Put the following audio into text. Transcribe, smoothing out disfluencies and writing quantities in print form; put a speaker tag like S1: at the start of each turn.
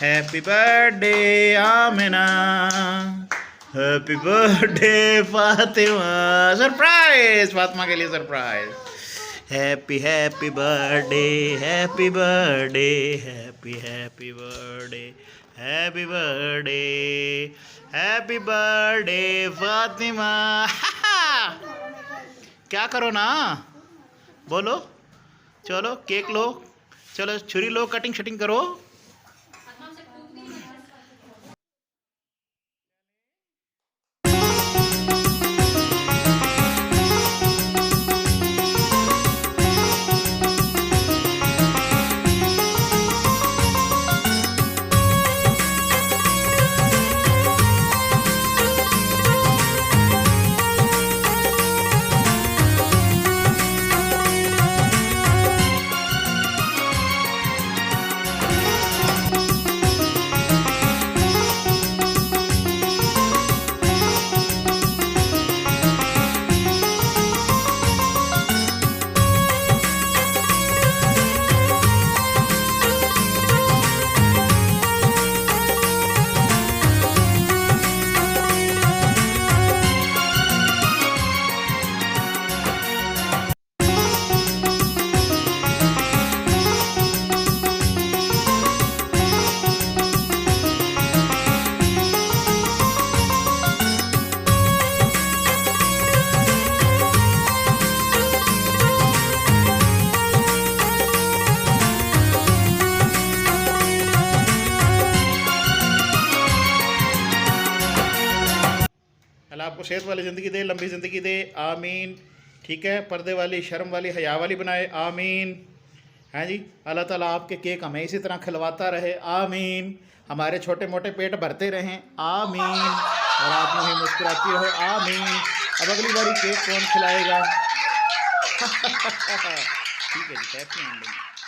S1: Happy birthday Amina, happy birthday Fatima. Surprise, Fatima के लिए surprise. Happy happy birthday, happy birthday, happy happy birthday, happy birthday, happy birthday Fatima. क्या करो ना, बोलो, चलो केक लो, चलो छुरी लो, कटिंग शटिंग करो। अल्लाह आपको सेहत वाली ज़िंदगी दे, लंबी ज़िंदगी दे, आमीन। ठीक है, पर्दे वाली, शर्म वाली, हया वाली बनाए, आमीन। हैं जी, अल्लाह ताला आपके केक हमें इसी तरह खिलवाता रहे, आमीन। हमारे छोटे मोटे पेट भरते रहें, आमीन। और आप यूँ ही मुस्कुराती रहो, आमीन। अब अगली बारी केक कौन खिलाएगा? ठीक है जी, कैसे हैं।